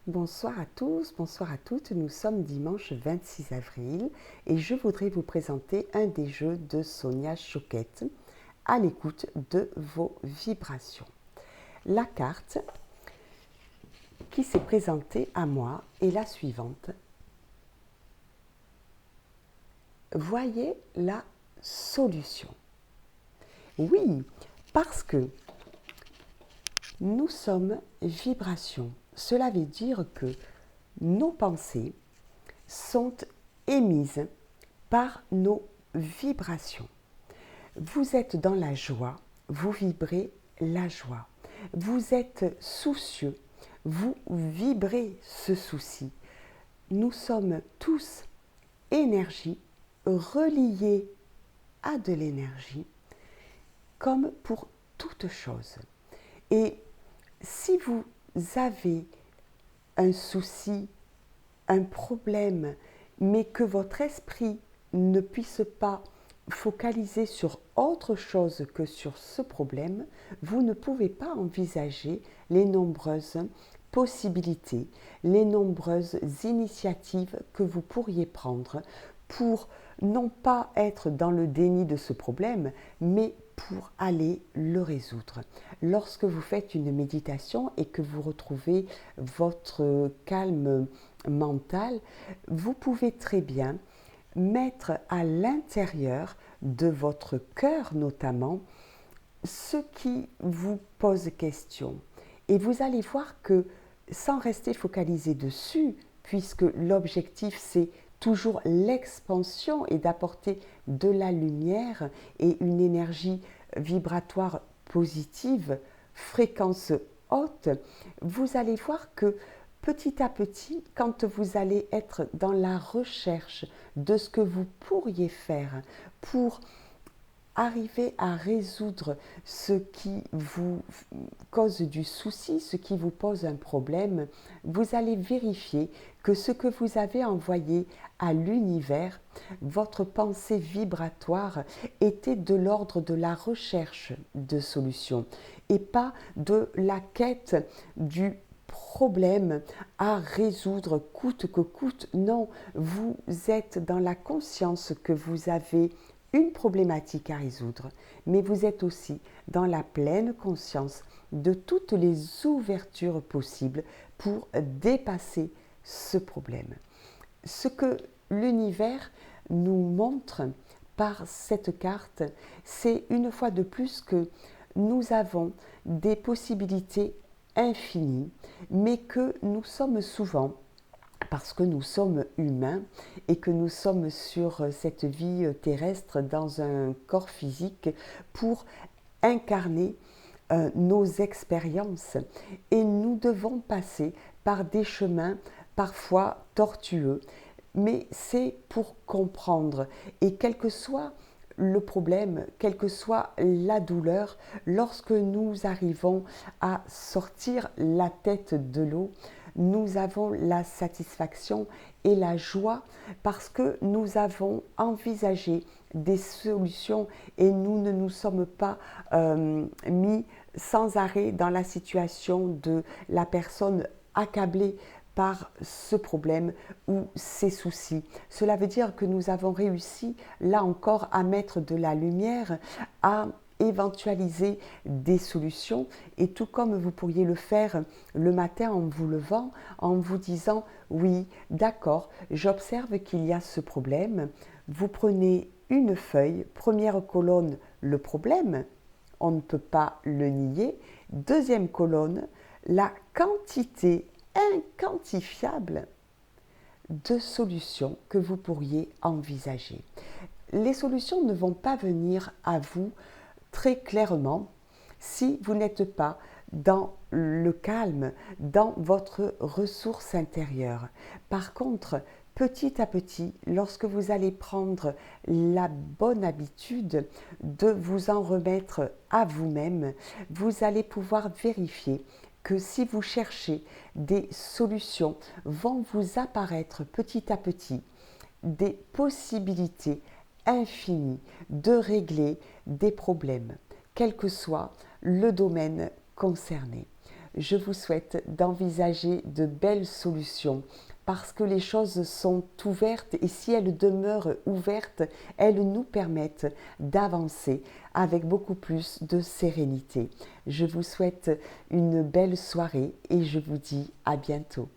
Bonsoir à tous, bonsoir à toutes. Nous sommes dimanche 26 avril et je voudrais vous présenter un des jeux de Sonia Choquette à l'écoute de vos vibrations. La carte qui s'est présentée à moi est la suivante. Voyez la solution. Oui, parce que nous sommes vibrations. Cela veut dire que nos pensées sont émises par nos vibrations. Vous êtes dans la joie, vous vibrez la joie. Vous êtes soucieux, vous vibrez ce souci. Nous sommes tous énergie reliée à de l'énergie, comme pour toute chose. Et si vous avez un souci, un problème, mais que votre esprit ne puisse pas focaliser sur autre chose que sur ce problème, vous ne pouvez pas envisager les nombreuses possibilités, les nombreuses initiatives que vous pourriez prendre pour non pas être dans le déni de ce problème, mais pour aller le résoudre. Lorsque vous faites une méditation et que vous retrouvez votre calme mental, vous pouvez très bien mettre à l'intérieur de votre cœur notamment ce qui vous pose question. Et vous allez voir que sans rester focalisé dessus, puisque l'objectif c'est toujours l'expansion et d'apporter de la lumière et une énergie vibratoire positive, fréquence haute, vous allez voir que petit à petit, quand vous allez être dans la recherche de ce que vous pourriez faire pour arriver à résoudre ce qui vous cause du souci, ce qui vous pose un problème, vous allez vérifier que ce que vous avez envoyé à l'univers, votre pensée vibratoire, était de l'ordre de la recherche de solutions et pas de la quête du problème à résoudre coûte que coûte. Non, vous êtes dans la conscience que vous avez une problématique à résoudre, mais vous êtes aussi dans la pleine conscience de toutes les ouvertures possibles pour dépasser ce problème. Ce que l'univers nous montre par cette carte, c'est une fois de plus que nous avons des possibilités infinies, mais que nous sommes souvent, parce que nous sommes humains et que nous sommes sur cette vie terrestre dans un corps physique pour incarner nos expériences. Et nous devons passer par des chemins parfois tortueux, mais c'est pour comprendre. Et quel que soit le problème, quelle que soit la douleur, lorsque nous arrivons à sortir la tête de l'eau, nous avons la satisfaction et la joie parce que nous avons envisagé des solutions et nous ne nous sommes pas mis sans arrêt dans la situation de la personne accablée par ce problème ou ces soucis. Cela veut dire que nous avons réussi, là encore, à mettre de la lumière, à éventualiser des solutions et tout comme vous pourriez le faire le matin en vous levant, en vous disant oui, d'accord, j'observe qu'il y a ce problème, vous prenez une feuille, première colonne, le problème, on ne peut pas le nier, deuxième colonne, la quantité inquantifiable de solutions que vous pourriez envisager. Les solutions ne vont pas venir à vous très clairement si vous n'êtes pas dans le calme, dans votre ressource intérieure. Par contre, petit à petit, lorsque vous allez prendre la bonne habitude de vous en remettre à vous-même, vous allez pouvoir vérifier que si vous cherchez des solutions, vont vous apparaître petit à petit des possibilités infinies de régler des problèmes, quel que soit le domaine concerné. je vous souhaite d'envisager de belles solutions parce que les choses sont ouvertes et si elles demeurent ouvertes, elles nous permettent d'avancer avec beaucoup plus de sérénité. Je vous souhaite une belle soirée et je vous dis à bientôt.